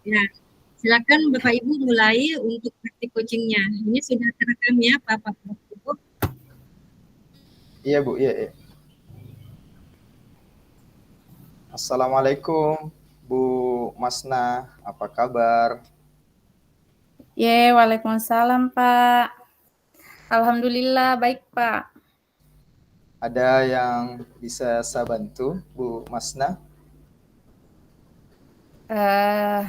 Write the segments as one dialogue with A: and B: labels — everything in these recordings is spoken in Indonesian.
A: Ya, silakan Bapak Ibu mulai untuk praktik coachingnya. Ini sudah terekam ya Bapak Ibu.
B: Iya Bu, iya. Assalamualaikum Bu Masna, apa kabar?
C: Waalaikumsalam Pak. Alhamdulillah baik Pak.
B: Ada yang bisa saya bantu Bu Masna?
C: Eh,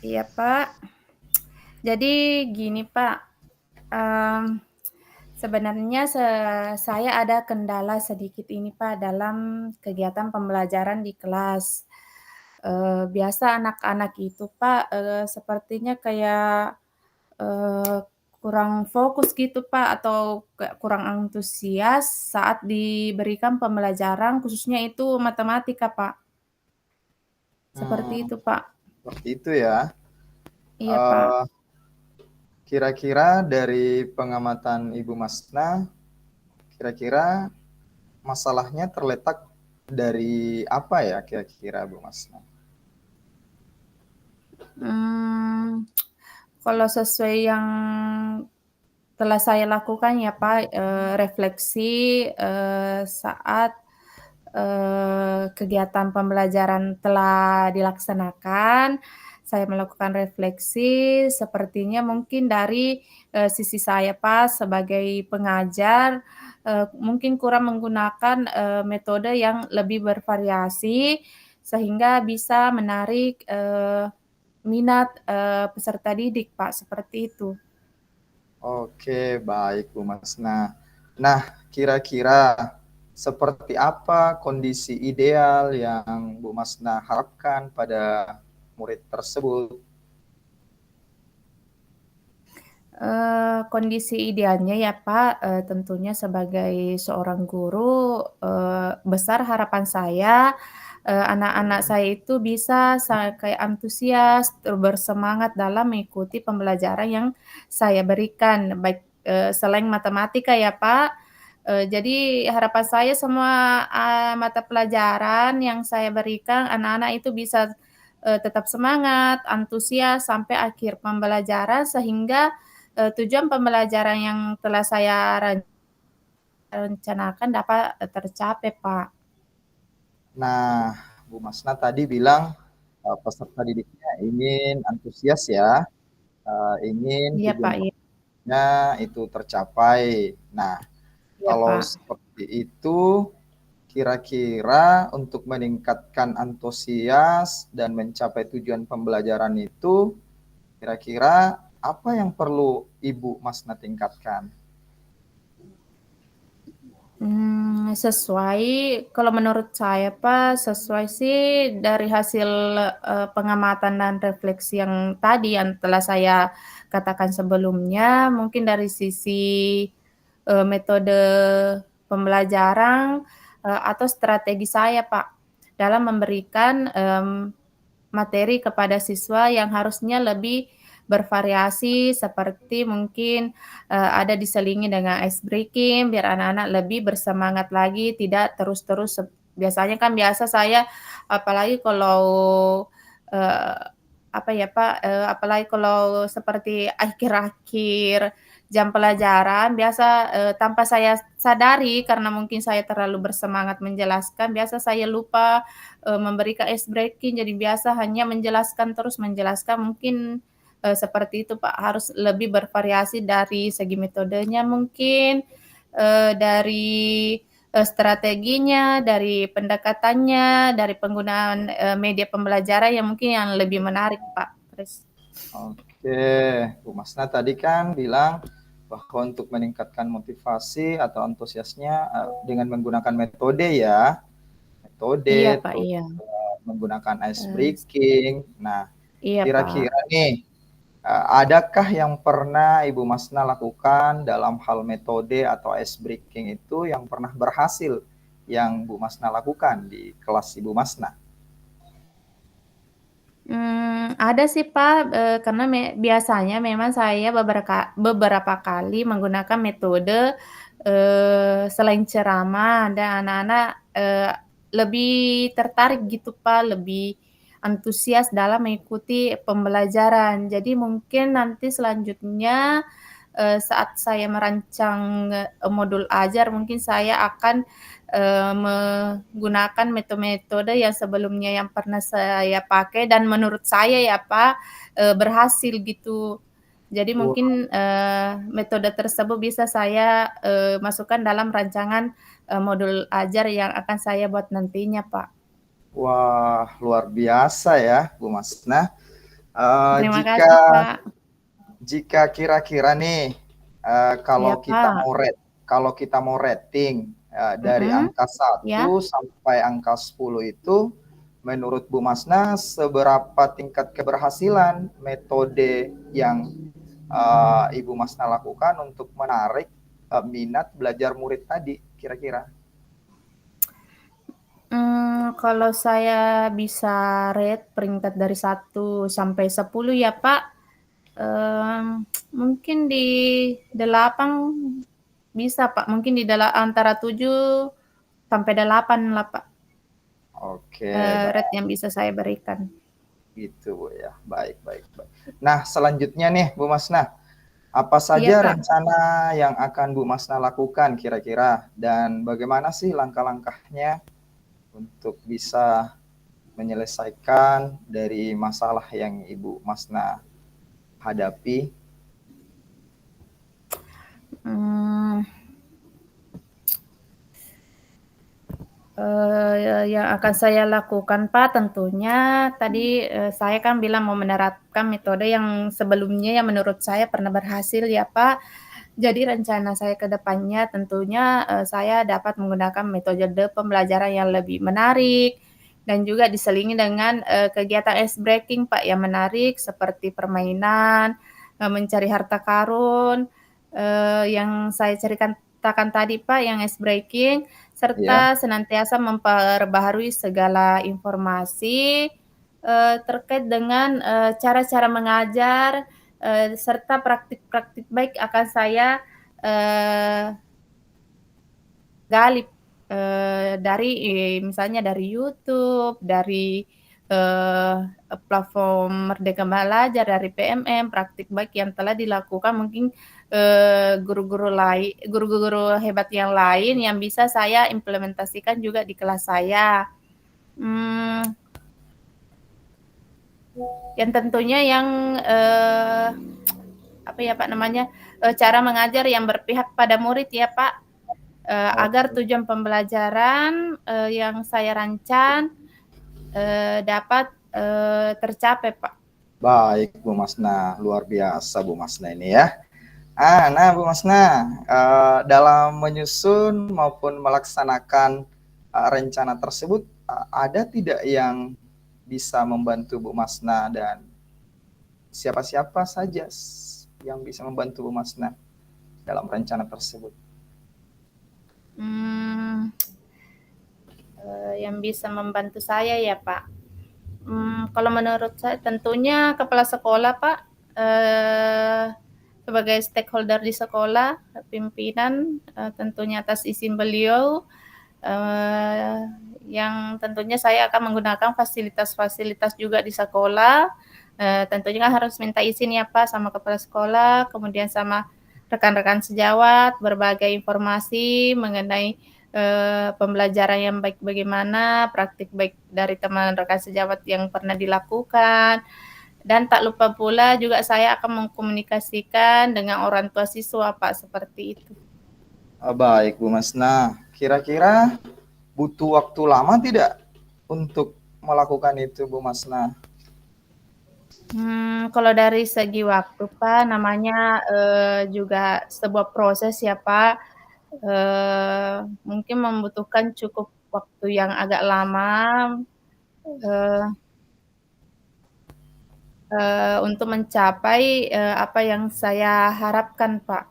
C: iya Pak. Jadi gini Pak, sebenarnya saya ada kendala sedikit ini Pak dalam kegiatan pembelajaran di kelas. Biasa anak-anak itu Pak, sepertinya kayak Eee, kurang fokus gitu, Pak, atau kayak kurang antusias saat diberikan pembelajaran khususnya itu matematika, Pak. Seperti
B: Hmm,
C: itu, Pak.
B: seperti itu ya.
C: Iya, Pak.
B: Eh, Kira-kira dari pengamatan Ibu Masna, kira-kira masalahnya terletak dari apa ya kira-kira Bu Masna?
C: Mmm, Kalau sesuai yang telah saya lakukan ya, Pak, refleksi, saat, kegiatan pembelajaran telah dilaksanakan, saya melakukan refleksi sepertinya mungkin dari, sisi saya, Pak, sebagai pengajar, mungkin kurang menggunakan, metode yang lebih bervariasi sehingga bisa menarik, minat, peserta didik, Pak, seperti itu.
B: Oke, baik Bu Masna. Nah, kira-kira seperti apa kondisi ideal yang Bu Masna harapkan pada murid tersebut?
C: Kondisi idealnya ya Pak, tentunya sebagai seorang guru, besar harapan saya, anak-anak saya itu bisa kayak antusias, bersemangat dalam mengikuti pembelajaran yang saya berikan, baik, selain matematika ya Pak. Jadi harapan saya semua, mata pelajaran yang saya berikan anak-anak itu bisa, tetap semangat, antusias sampai akhir pembelajaran sehingga tujuan pembelajaran yang telah saya rencanakan dapat tercapai, Pak.
B: Nah, Bu Masna tadi bilang peserta didiknya ingin antusias ya, ingin
C: Iya,
B: tujuan
C: Pak, iya.
B: pokoknya itu tercapai. Nah,
C: Iya,
B: kalau
C: Pak.
B: seperti itu, kira-kira untuk meningkatkan antusias dan mencapai tujuan pembelajaran itu, kira-kira apa yang perlu Ibu Masna tingkatkan?
C: Sesuai kalau menurut saya, Pak, sesuai sih dari hasil, pengamatan dan refleksi yang tadi yang telah saya katakan sebelumnya, mungkin dari sisi, metode pembelajaran, atau strategi saya, Pak, dalam memberikan, materi kepada siswa yang harusnya lebih bervariasi seperti mungkin, ada diselingi dengan ice breaking biar anak-anak lebih bersemangat lagi, tidak terus-terus biasanya kan biasa saya apalagi kalau, eee, apa ya, Pak, apalagi kalau seperti akhir-akhir jam pelajaran biasa, tanpa saya sadari karena mungkin saya terlalu bersemangat menjelaskan, biasa saya lupa, memberikan ice breaking, jadi biasa hanya menjelaskan terus menjelaskan, mungkin, seperti itu, Pak, harus lebih bervariasi dari segi metodenya mungkin, dari, strateginya, dari pendekatannya, dari penggunaan, media pembelajaran yang mungkin yang lebih menarik, Pak.
B: Oke, Bu Masna tadi kan bilang bahwa untuk meningkatkan motivasi atau antusiasnya dengan menggunakan metode ya,
C: Iya,
B: metode
C: Pak,
B: terus
C: iya.
B: menggunakan ice
C: Eee,
B: breaking. Nah,
C: iya, Pak.
B: kira-kira nih, adakah yang pernah Ibu Masna lakukan dalam hal metode atau ice breaking itu yang pernah berhasil yang Bu Masna lakukan di kelas Ibu Masna?
C: Ada sih, Pak, karena biasanya memang saya beberapa kali menggunakan metode, selain ceramah dan anak-anak, lebih tertarik gitu Pak, lebih antusias dalam mengikuti pembelajaran. Jadi mungkin nanti selanjutnya, saat saya merancang, modul ajar mungkin saya akan, menggunakan metode yang sebelumnya yang pernah saya pakai dan menurut saya ya Pak, berhasil gitu. Jadi mungkin, metode tersebut bisa saya, masukkan dalam rancangan, modul ajar yang akan saya buat nantinya, Pak.
B: Wah, luar biasa ya, Bu Masna.
C: Terima
B: Jika
C: kasih, Pak.
B: jika kira-kira nih,
C: Iya, Pak.
B: kalau kita mau rating, dari
C: Mhm,
B: angka
C: ya.
B: 1 sampai angka 10 itu, menurut Bu Masna seberapa tingkat keberhasilan metode yang, Ibu Masna lakukan untuk menarik, minat belajar murid tadi kira-kira?
C: Kalau saya bisa rate peringkat dari 1 sampai 10 ya, Pak, mungkin di 8 bisa, Pak. Mungkin di antara 7 sampai 8 lah, Pak,
B: Oke,
C: rate yang bisa saya berikan.
B: gitu Bu ya. Baik baik baik. Nah, selanjutnya nih Bu Masna, apa
C: Iya,
B: saja
C: Pak.
B: rencana yang akan Bu Masna lakukan kira-kira? Dan bagaimana sih langkah-langkahnya untuk bisa menyelesaikan dari masalah yang Ibu Masna hadapi?
C: Mmm, yang akan saya lakukan, Pak, tentunya tadi, saya kan bilang mau menerapkan metode yang sebelumnya yang menurut saya pernah berhasil ya, Pak. Jadi rencana saya ke depannya tentunya, saya dapat menggunakan metode pembelajaran yang lebih menarik dan juga diselingi dengan, kegiatan ice breaking, Pak, yang menarik seperti permainan, mencari harta karun, yang saya ceritakan tadi, Pak, yang ice breaking,
B: Ya,
C: serta senantiasa memperbaharui segala informasi, terkait dengan, cara-cara mengajar, serta praktik-praktik baik akan saya, eee, gali, dari, misalnya dari YouTube, dari, eee, platform Merdeka Belajar, dari PMM, praktik baik yang telah dilakukan mungkin, guru-guru hebat yang lain yang bisa saya implementasikan juga di kelas saya. Mmm, yang tentunya yang, apa ya Pak namanya, cara mengajar yang berpihak pada murid ya Pak, agar
B: oke.
C: tujuan pembelajaran, yang saya rancang, dapat, tercapai Pak.
B: Baik Bu Masna, luar biasa Bu Masna ini ya. Nah Bu Masna, dalam menyusun maupun melaksanakan, rencana tersebut, ada tidak yang bisa membantu Bu Masna dan siapa-siapa saja yang bisa membantu Bu Masna dalam rencana tersebut?
C: Mmm, yang bisa membantu saya ya Pak, kalau menurut saya tentunya kepala sekolah Pak, eee, sebagai stakeholder di sekolah, pimpinan, tentunya atas izin beliau, eee, yang tentunya saya akan menggunakan fasilitas-fasilitas juga di sekolah, tentunya kan harus minta izin ya Pak sama kepala sekolah, kemudian sama rekan-rekan sejawat, berbagai informasi mengenai, pembelajaran yang baik bagaimana, praktik baik dari teman rekan sejawat yang pernah dilakukan, dan tak lupa pula juga saya akan mengkomunikasikan dengan orang tua siswa Pak, seperti itu.
B: Baik Bu Masna, kira-kira butuh waktu lama tidak untuk melakukan itu Bu Masna?
C: Kalau dari segi waktu, Pak, namanya, juga sebuah proses ya, Pak, mungkin membutuhkan cukup waktu yang agak lama, eee untuk mencapai, apa yang saya harapkan, Pak.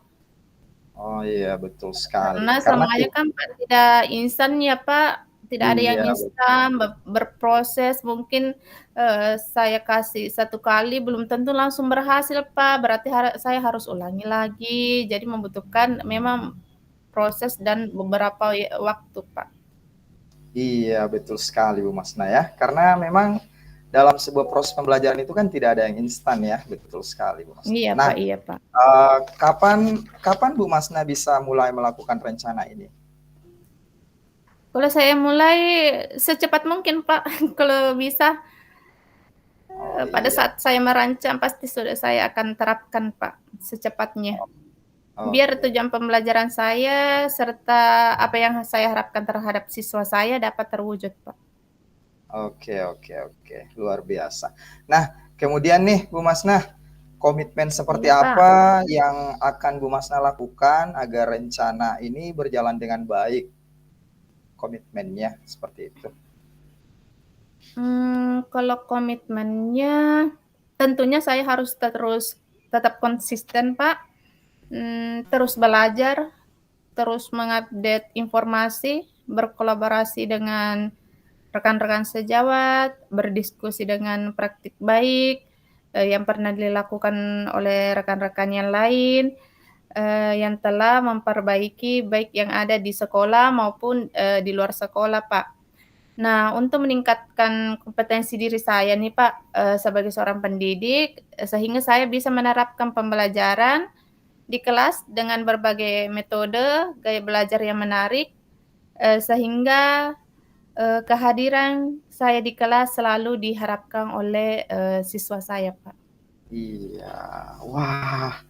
B: Oh iya betul sekali,
C: Karena
B: karena
C: semuanya kan, Pak, tidak instan ya, Pak, tidak ada yang
B: iya betul.
C: instan, berproses mungkin, saya kasih 1 kali belum tentu langsung berhasil, Pak, berarti saya harus ulangi lagi, jadi membutuhkan memang proses dan beberapa waktu, Pak.
B: Iya, betul sekali Bu Masna ya. Karena memang dalam sebuah proses pembelajaran itu kan tidak ada yang instan ya, betul sekali Bu Masna.
C: Iya
B: Nah,
C: Pak, iya Pak.
B: kapan kapan Bu Masna bisa mulai melakukan rencana ini?
C: Kalau saya mulai secepat mungkin Pak, kalau bisa
B: Oh
C: pada
B: iya,
C: saat saya merancang pasti sudah saya akan terapkan Pak, secepatnya. Biar
B: oke.
C: tujuan pembelajaran saya serta apa yang saya harapkan terhadap siswa saya dapat terwujud Pak.
B: Oke, oke, oke. Luar biasa. Nah, kemudian nih Bu Masna, komitmen seperti
C: Iya Pak.
B: apa yang akan Bu Masna lakukan agar rencana ini berjalan dengan baik? Komitmennya seperti itu.
C: Kalau komitmennya tentunya saya harus terus tetap konsisten Pak, terus belajar, terus mengupdate informasi, berkolaborasi dengan rekan-rekan sejawat, berdiskusi dengan praktik baik yang pernah dilakukan oleh rekan-rekan yang lain, yang telah memperbaiki baik yang ada di sekolah maupun di luar sekolah, Pak. Nah, untuk meningkatkan kompetensi diri saya nih, Pak, sebagai seorang pendidik, sehingga saya bisa menerapkan pembelajaran di kelas dengan berbagai metode, gaya belajar yang menarik, sehingga kehadiran saya di kelas selalu diharapkan oleh siswa saya, Pak.
B: Iya. Wah,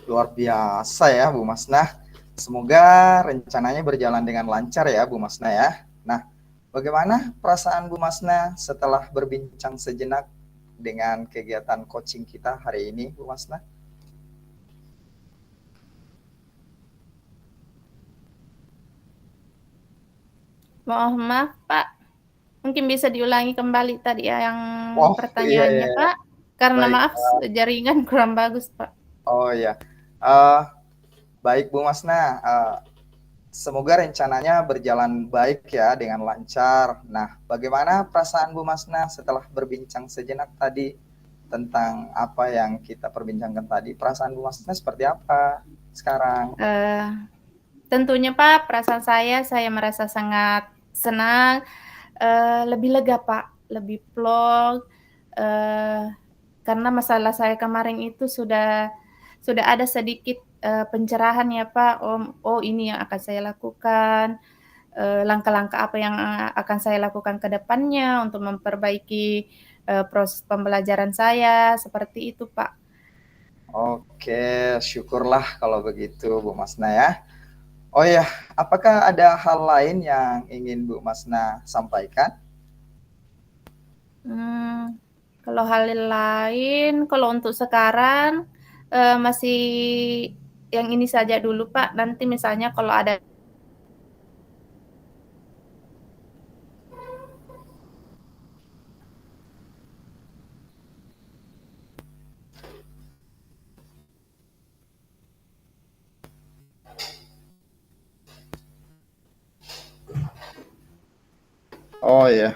B: luar biasa ya Bu Masna. Semoga rencananya berjalan dengan lancar ya Bu Masna ya. Nah, bagaimana perasaan Bu Masna setelah berbincang sejenak dengan kegiatan coaching kita hari ini Bu Masna?
C: Mohon maaf, Pak, mungkin bisa diulangi kembali tadi ya yang
B: Oh iya, iya,
C: pertanyaannya,
B: iya.
C: Pak? Karena
B: Baik.
C: maaf jaringan kurang bagus, Pak.
B: Oh iya. Eh, baik Bu Masna, semoga rencananya berjalan baik ya dengan lancar. Nah, bagaimana perasaan Bu Masna setelah berbincang sejenak tadi tentang apa yang kita perbincangkan tadi? Perasaan Bu Masna seperti apa sekarang?
C: Tentunya Pak, perasaan saya merasa sangat senang, lebih lega Pak, lebih plong, eee, karena masalah saya kemarin itu sudah ada sedikit, pencerahan ya Pak, oh ini yang akan saya lakukan, langkah-langkah apa yang akan saya lakukan ke depannya untuk memperbaiki, proses pembelajaran saya, seperti itu Pak.
B: Oke, syukurlah kalau begitu Bu Masna ya. Oh ya, apakah ada hal lain yang ingin Bu Masna sampaikan?
C: Mmm, Kalau hal lain, kalau untuk sekarang, masih yang ini saja dulu, Pak. Nanti misalnya kalau ada
B: Oh ya,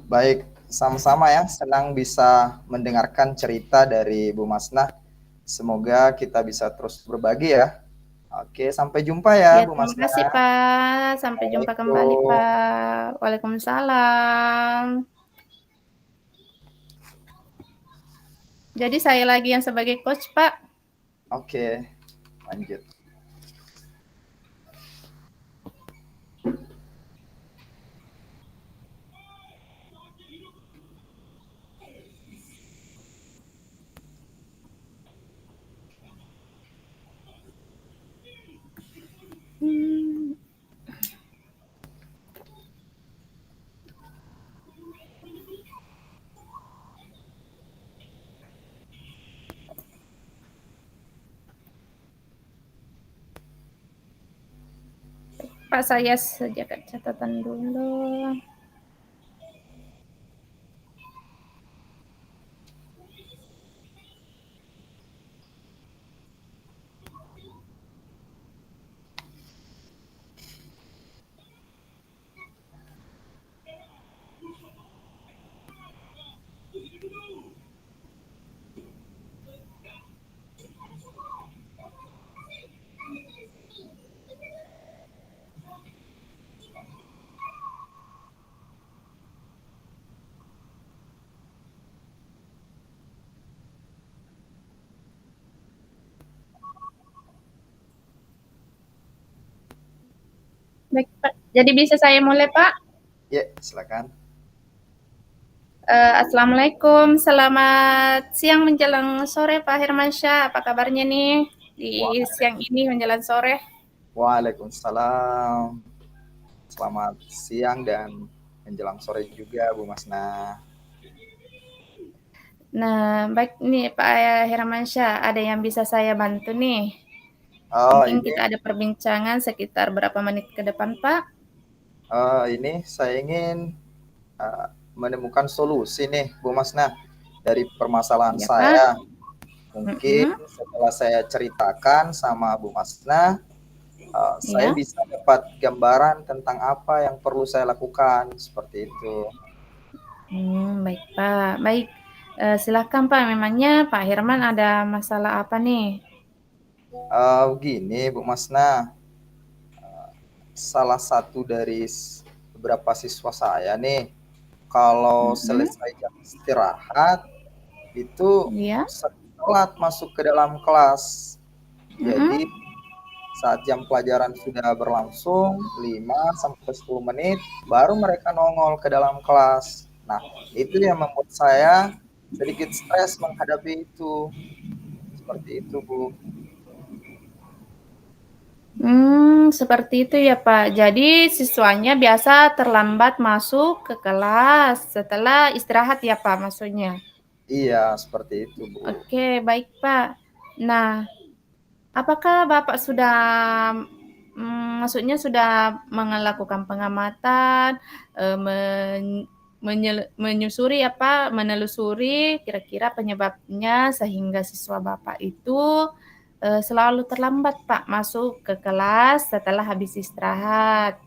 B: baik, sama-sama ya. Senang bisa mendengarkan cerita dari Bu Masna. Semoga kita bisa terus berbagi ya. Oke, sampai jumpa ya
C: ya
B: Bu
C: terima
B: Masna.
C: kasih, Pak. Sampai jumpa kembali,
B: Assalamualaikum.
C: Pak. Waalaikumsalam. Jadi saya lagi yang sebagai coach, Pak.
B: Oke, lanjut.
C: Mmm. Pak, saya sediakan catatan dulu. Jadi bisa saya mulai, Pak?
B: Ya, silakan.
C: Assalamualaikum, selamat siang menjelang sore Pak Hermansyah. Apa kabarnya nih di siang ini menjelang sore?
B: Waalaikumsalam. Selamat siang dan menjelang sore juga, Bu Masna.
C: Nah, baik nih Pak Hermansyah, ada yang bisa saya bantu nih?
B: Oh,
C: Mungkin
B: ini
C: kita ada perbincangan sekitar berapa menit ke depan, Pak?
B: ini saya ingin menemukan solusi nih, Bu Masna, dari permasalahan
C: Ya, Pak.
B: saya. Mungkin setelah saya ceritakan sama Bu Masna, saya
C: Ya.
B: bisa dapat gambaran tentang apa yang perlu saya lakukan, seperti itu.
C: Baik, Pak. Baik, silakan Pak. Memangnya Pak Herman ada masalah apa nih?
B: Begini, Bu Masna, salah satu dari beberapa siswa saya nih, kalau selesai jam istirahat itu
C: Ya.
B: sering telat masuk ke dalam kelas. Jadi saat jam pelajaran sudah berlangsung 5-10 menit, baru mereka nongol ke dalam kelas. Nah, itu yang membuat saya sedikit stres menghadapi itu. Seperti itu, Bu.
C: Seperti itu ya Pak. Jadi siswanya biasa terlambat masuk ke kelas setelah istirahat ya Pak maksudnya?
B: Iya, seperti itu, Bu.
C: Oke, baik Pak. Nah, apakah Bapak sudah, maksudnya sudah melakukan pengamatan, menyusuri menelusuri kira-kira penyebabnya sehingga siswa Bapak itu selalu terlambat Pak masuk ke kelas setelah habis istirahat?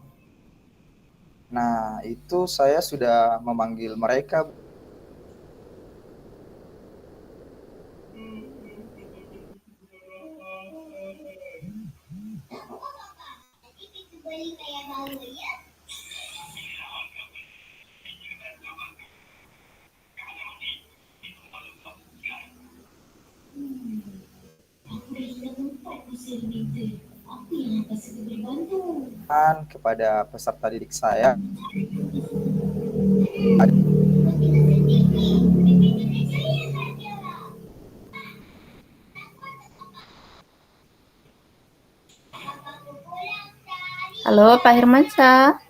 B: Nah, itu saya sudah memanggil mereka. Kepada peserta didik saya.
C: Halo Pak Hermansyah.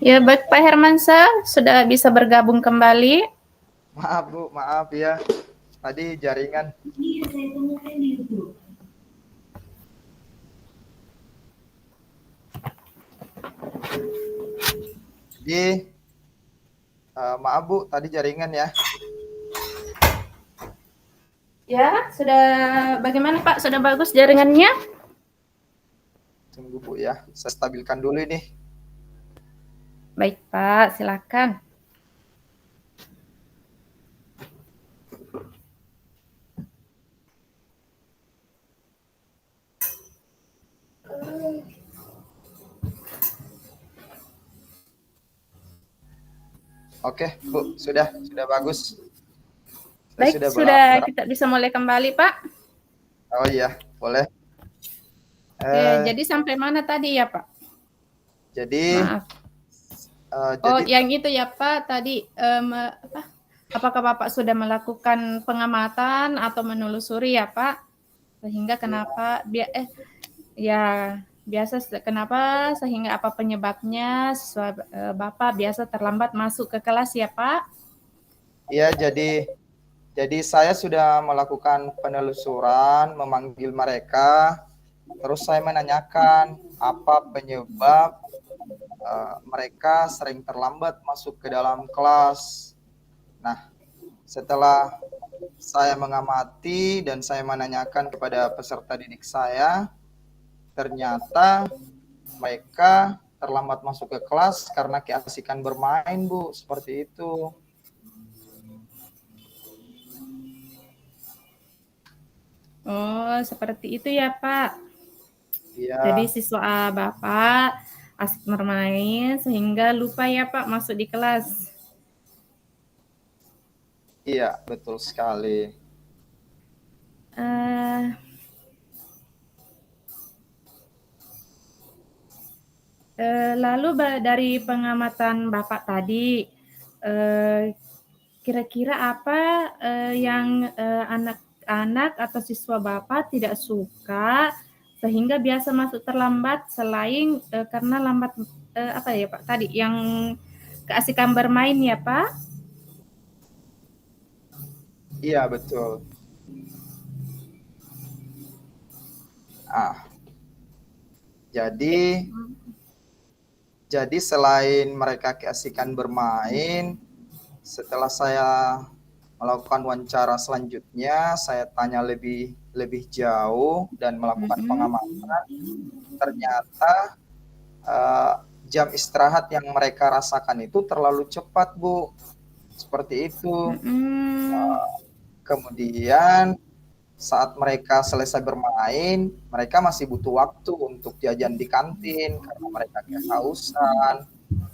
C: Ya, baik Pak Hermansyah, sudah bisa bergabung kembali.
B: Maaf, Bu, maaf ya. Tadi jaringan. Jadi, maaf Bu, tadi jaringan ya.
C: Ya, sudah bagaimana Pak? Sudah bagus jaringannya?
B: Tunggu Bu ya, saya stabilkan dulu ini.
C: Baik Pak, silakan.
B: Oke, Bu, sudah bagus.
C: Baik, sudah kita bisa mulai kembali, Pak.
B: Oh iya, boleh.
C: Jadi sampai mana tadi ya, Pak?
B: Jadi,
C: maaf. Yang itu ya, Pak, tadi apakah Bapak sudah melakukan pengamatan atau menelusuri ya, Pak? Sehingga kenapa kenapa sehingga apa penyebabnya siswa Bapak biasa terlambat masuk ke kelas ya, Pak?
B: Iya, jadi saya sudah melakukan penelusuran, memanggil mereka, terus saya menanyakan apa penyebab mereka sering terlambat masuk ke dalam kelas. Nah, setelah saya mengamati dan saya menanyakan kepada peserta didik saya, ternyata mereka terlambat masuk ke kelas karena keasikan bermain, Bu, seperti itu.
C: Oh, seperti itu ya, Pak. Jadi
B: Iya,
C: siswa Bapak asik bermain sehingga lupa ya, Pak, masuk di kelas.
B: iya, betul sekali.
C: Eh, Lalu dari pengamatan Bapak tadi, kira-kira apa yang anak-anak atau siswa Bapak tidak suka sehingga biasa masuk terlambat selain karena lambat apa ya Pak tadi yang keasikan bermain ya Pak?
B: Iya, betul. Ah, jadi selain mereka keasikan bermain, setelah saya melakukan wawancara selanjutnya, saya tanya lebih jauh dan melakukan pengamatan. Ternyata uh, jam istirahat yang mereka rasakan itu terlalu cepat, Bu. Seperti itu. Kemudian saat mereka selesai bermain, mereka masih butuh waktu untuk jajan di kantin karena mereka kehausan,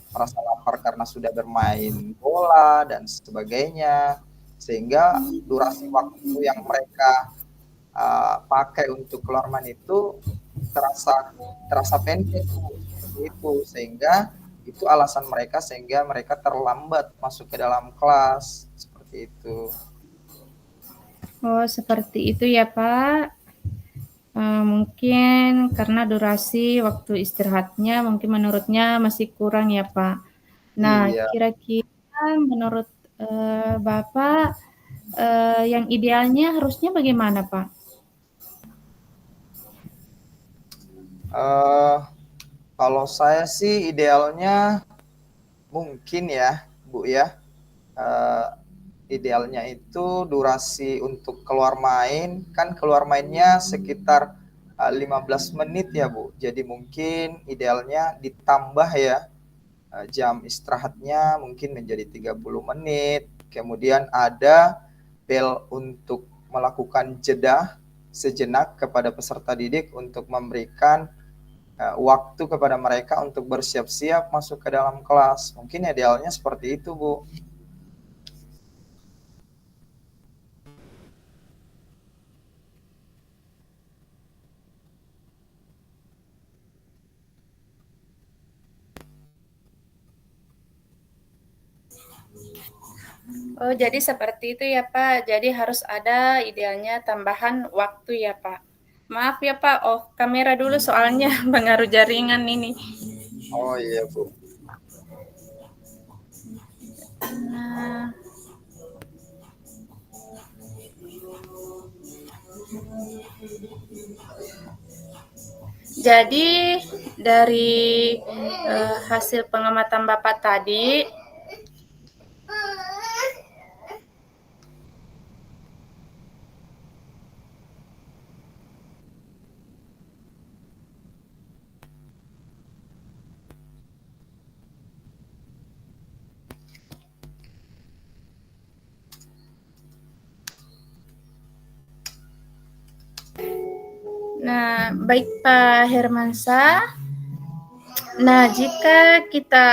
B: merasa lapar karena sudah bermain bola dan sebagainya. Sehingga durasi waktu yang mereka pakai untuk keluar main itu terasa pendek, seperti itu. Sehingga itu alasan mereka sehingga mereka terlambat masuk ke dalam kelas, seperti itu.
C: Oh seperti itu ya Pak. Mungkin karena durasi waktu istirahatnya mungkin menurutnya masih kurang ya Pak. Nah,
B: Iya.
C: kira-kira menurut Bapak yang idealnya harusnya bagaimana Pak?
B: Kalau saya sih idealnya mungkin ya, Bu ya. Idealnya itu durasi untuk keluar main, kan keluar mainnya sekitar 15 menit ya, Bu. Jadi mungkin idealnya ditambah ya jam istirahatnya mungkin menjadi 30 menit. Kemudian ada bel untuk melakukan jeda sejenak kepada peserta didik untuk memberikan waktu kepada mereka untuk bersiap-siap masuk ke dalam kelas. Mungkin idealnya seperti itu, Bu.
C: Oh, jadi seperti itu ya Pak. Jadi harus ada idealnya tambahan waktu ya Pak. Maaf ya Pak, off kamera dulu soalnya pengaruh jaringan ini.
B: Oh iya, Bu.
C: Nah, jadi dari hasil pengamatan Bapak tadi, nah baik Pak Hermansyah. Nah, jika kita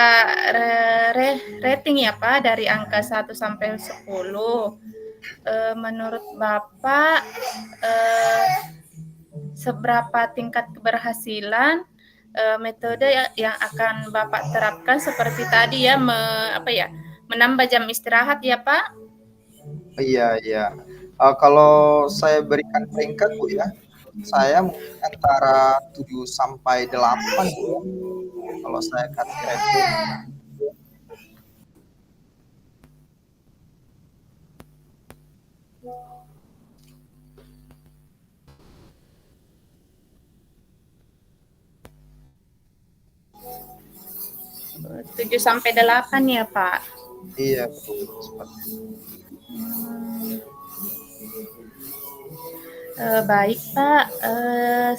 C: rating ya Pak dari angka 1 sampai 10, menurut Bapak seberapa tingkat keberhasilan metode yang akan Bapak terapkan seperti tadi ya menambah jam istirahat ya Pak?
B: Iya, iya. Kalau saya berikan peringkat, Bu ya, saya mungkin antara 7 sampai 8, Bu ya, kalau saya kasih rating.
C: 7-8 ya, Pak?
B: Iya, Bu. Seperti itu.
C: Baik, Pak.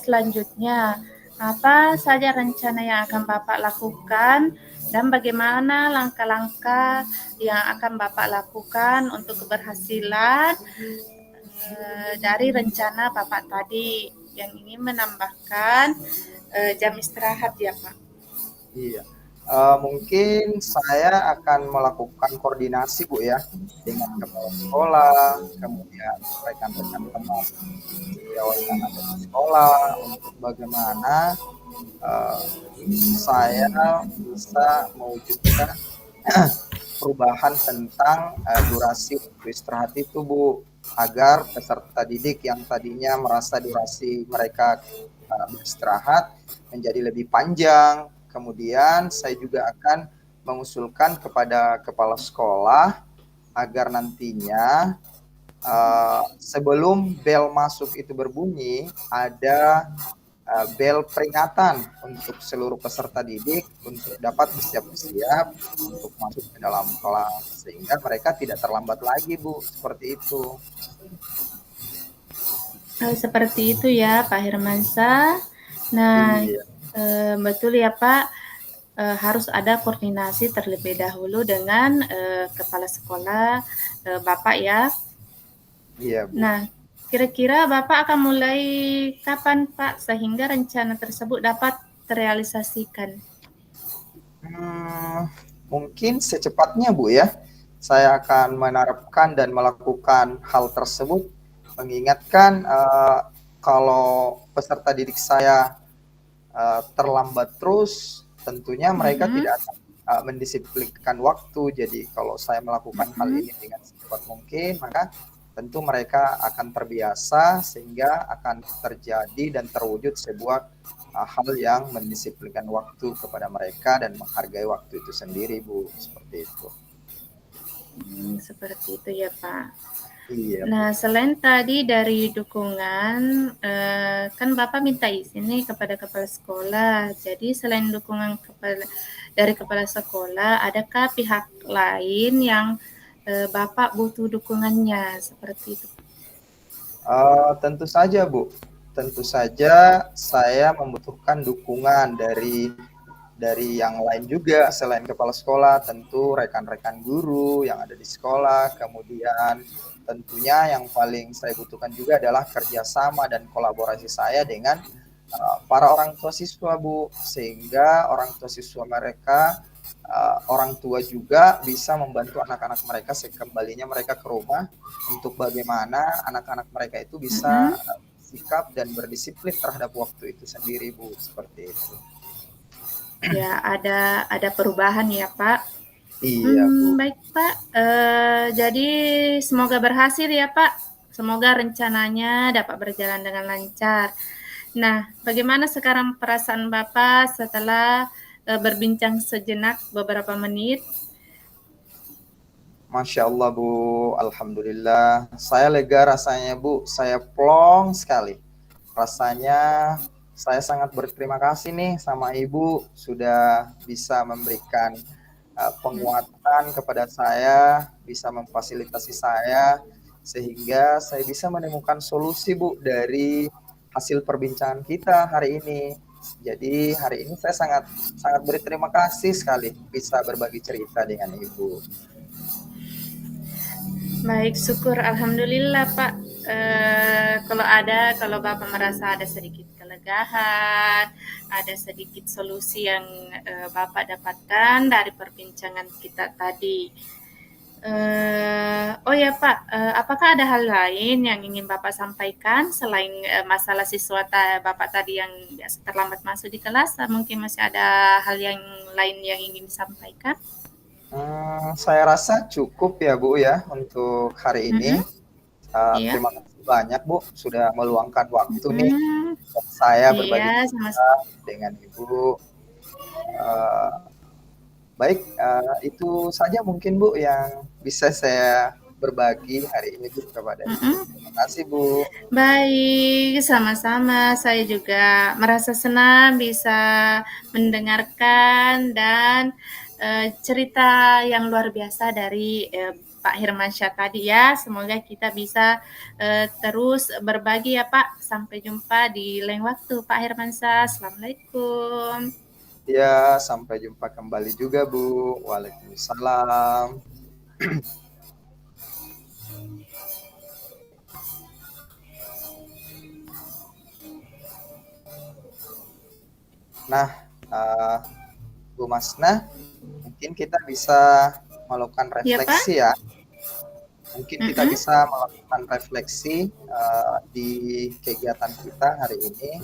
C: Selanjutnya, apa saja rencana yang akan Bapak lakukan dan bagaimana langkah-langkah yang akan Bapak lakukan untuk keberhasilan dari rencana Bapak tadi yang ingin menambahkan jam istirahat ya, Pak?
B: Iya. Mungkin saya akan melakukan koordinasi, Bu, ya, dengan kepala sekolah, kemudian rekan-rekan teman sejawat yang ada di sekolah untuk bagaimana saya bisa mewujudkan perubahan tentang durasi waktu istirahat itu, Bu, agar peserta didik yang tadinya merasa durasi mereka beristirahat menjadi lebih panjang. Kemudian saya juga akan mengusulkan kepada kepala sekolah agar nantinya sebelum bel masuk itu berbunyi, ada bel peringatan untuk seluruh peserta didik untuk dapat bersiap-siap untuk masuk ke dalam kelas, sehingga mereka tidak terlambat lagi, Bu, seperti itu.
C: Seperti itu ya, Pak Hermansyah. Nah,
B: Iya.
C: Betul ya, Pak. Harus ada koordinasi terlebih dahulu dengan kepala sekolah Bapak ya.
B: Iya, Bu.
C: Nah, kira-kira Bapak akan mulai kapan, Pak, sehingga rencana tersebut dapat terrealisasikan?
B: Mungkin secepatnya, Bu, ya. Saya akan menerapkan dan melakukan hal tersebut, mengingatkan kalau peserta didik saya terlambat terus, tentunya mereka tidak akan mendisiplinkan waktu. Jadi kalau saya melakukan hal ini dengan secepat mungkin, maka tentu mereka akan terbiasa sehingga akan terjadi dan terwujud sebuah hal yang mendisiplinkan waktu kepada mereka dan menghargai waktu itu sendiri, Bu. Seperti itu.
C: Seperti itu ya, Pak.
B: Iya.
C: Nah, selain tadi dari dukungan, kan Bapak minta izin nih kepada kepala sekolah. Jadi selain dukungan dari kepala sekolah, adakah pihak lain yang Bapak butuh dukungannya seperti itu?
B: Tentu saja, Bu. Tentu saja saya membutuhkan dukungan dari yang lain juga selain kepala sekolah, tentu rekan-rekan guru yang ada di sekolah, kemudian tentunya yang paling saya butuhkan juga adalah kerjasama dan kolaborasi saya dengan para orang tua siswa, Bu, sehingga orang tua siswa mereka, orang tua juga bisa membantu anak-anak mereka sekembalinya mereka ke rumah untuk bagaimana anak-anak mereka itu bisa sikap dan berdisiplin terhadap waktu itu sendiri, Bu, seperti itu.
C: Ya, ada perubahan ya, Pak.
B: Iya, Bu.
C: Baik, Pak. Jadi semoga berhasil ya, Pak. Semoga rencananya dapat berjalan dengan lancar. Nah, bagaimana sekarang perasaan Bapak setelah berbincang sejenak beberapa menit?
B: Masya Allah, Bu. Alhamdulillah. Saya lega rasanya, Bu. Saya plong sekali. Rasanya saya sangat berterima kasih nih sama Ibu sudah bisa memberikan penguatan kepada saya, bisa memfasilitasi saya, sehingga saya bisa menemukan solusi, Bu, dari hasil perbincangan kita hari ini. Jadi hari ini saya sangat berterima kasih sekali bisa berbagi cerita dengan Ibu.
C: Baik, syukur. Alhamdulillah, Pak. Kalau Bapak merasa ada sedikit kelegaan, ada sedikit solusi yang Bapak dapatkan dari perbincangan kita tadi. Oh ya, Pak, apakah ada hal lain yang ingin Bapak sampaikan selain masalah siswa Bapak tadi yang biasa terlambat masuk di kelas? Mungkin masih ada hal yang lain yang ingin disampaikan?
B: Saya rasa cukup ya, Bu, ya, untuk hari ini.
C: Iya.
B: Terima kasih banyak, Bu, sudah meluangkan waktu nih untuk saya berbagi cerita dengan Ibu. Baik, itu saja mungkin, Bu, yang bisa saya berbagi hari ini, Bu, kepada Ibu. Terima kasih, Bu.
C: Baik, sama-sama. Saya juga merasa senang bisa mendengarkan dan cerita yang luar biasa dari Pak Hirmansyah tadi ya. Semoga kita bisa terus berbagi ya Pak. Sampai jumpa di lain waktu Pak Hirmansyah. Assalamualaikum.
B: Ya, sampai jumpa kembali juga Bu. Waalaikumsalam. Nah, Bu Masna, mungkin kita bisa melakukan refleksi ya. Mungkin kita bisa melakukan refleksi di kegiatan kita hari ini.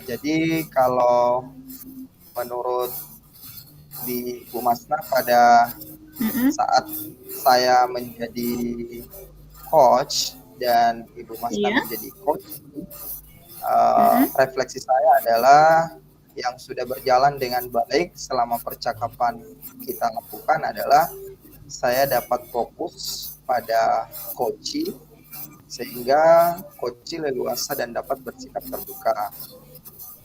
B: Jadi kalau menurut di Bu Masna pada saat saya menjadi coach dan Ibu Masna menjadi coach, refleksi saya adalah yang sudah berjalan dengan baik selama percakapan kita lakukan adalah saya dapat fokus pada coaching sehingga coaching leluasa dan dapat bersikap terbuka.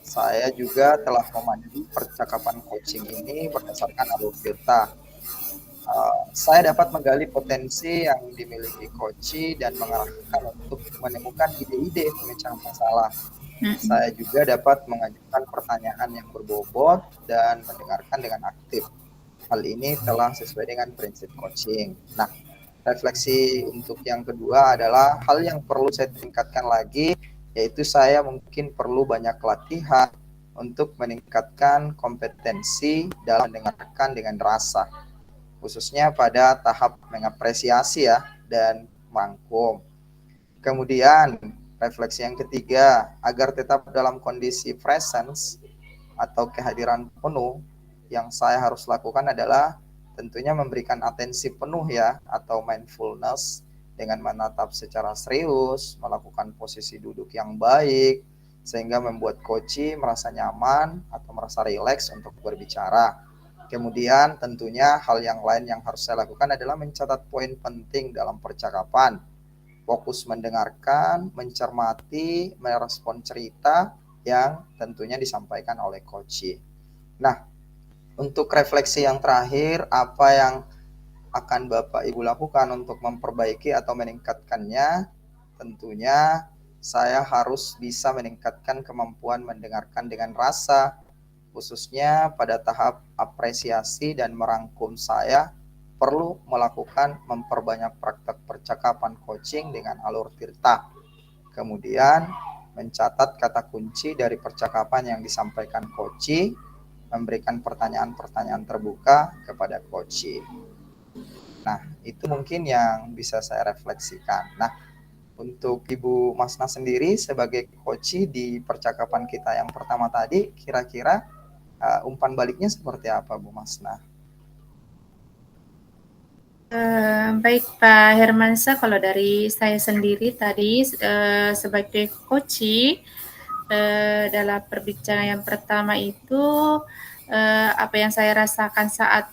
B: Saya juga telah memandu percakapan coaching ini berdasarkan alur filter. Saya dapat menggali potensi yang dimiliki coaching dan mengarahkan untuk menemukan ide-ide pemecahan masalah. Saya juga dapat mengajukan pertanyaan yang berbobot dan mendengarkan dengan aktif. Hal ini telah sesuai dengan prinsip coaching. Nah, refleksi untuk yang kedua adalah hal yang perlu saya tingkatkan lagi, yaitu saya mungkin perlu banyak latihan untuk meningkatkan kompetensi dalam mendengarkan dengan rasa, khususnya pada tahap mengapresiasi ya dan merangkum. Kemudian refleksi yang ketiga, agar tetap dalam kondisi presence atau kehadiran penuh, yang saya harus lakukan adalah tentunya memberikan atensi penuh ya, atau mindfulness, dengan menatap secara serius, melakukan posisi duduk yang baik, sehingga membuat coach merasa nyaman atau merasa rileks untuk berbicara. Kemudian tentunya hal yang lain yang harus saya lakukan adalah mencatat poin penting dalam percakapan, fokus mendengarkan, mencermati, merespon cerita yang tentunya disampaikan oleh coach. Nah, untuk refleksi yang terakhir, apa yang akan Bapak Ibu lakukan untuk memperbaiki atau meningkatkannya? Tentunya saya harus bisa meningkatkan kemampuan mendengarkan dengan rasa, khususnya pada tahap apresiasi dan merangkum. Saya perlu melakukan memperbanyak praktek percakapan coaching dengan alur tirta. Kemudian mencatat kata kunci dari percakapan yang disampaikan coach, memberikan pertanyaan-pertanyaan terbuka kepada coach. Nah, itu mungkin yang bisa saya refleksikan. Nah, untuk Ibu Masna sendiri sebagai coach di percakapan kita yang pertama tadi, kira-kira umpan baliknya seperti apa, Bu Masna?
C: Baik Pak Hirmansyah, kalau dari saya sendiri tadi sebagai coach dalam perbincangan yang pertama itu apa yang saya rasakan saat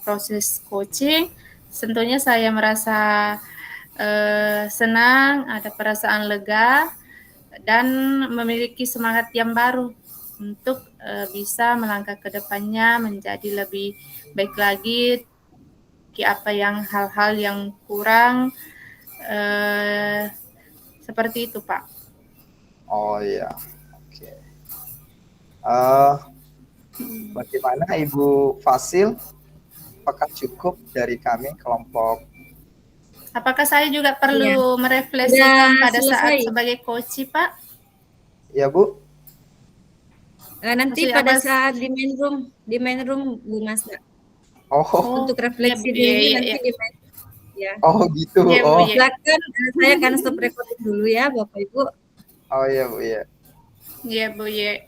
C: proses coaching, tentunya saya merasa senang, ada perasaan lega dan memiliki semangat yang baru untuk bisa melangkah ke depannya menjadi lebih baik lagi. Apa yang hal-hal yang kurang seperti itu Pak.
B: Oh iya, oke. Bagaimana Ibu Fasil? Apakah cukup dari kami kelompok?
C: Apakah saya juga perlu merefleksikan pada saat sebagai coach Pak?
B: Ya Bu.
A: Nanti
C: Maksudnya
A: pada saat di main room Bu Masna. Untuk refleksi diri nanti di main room. Ya.
B: Oh gitu.
C: Ya, Bu,
A: silakan, saya akan stop recording dulu ya Bapak Ibu.
B: Oh iya Bu ya.
C: Iya Bu ya.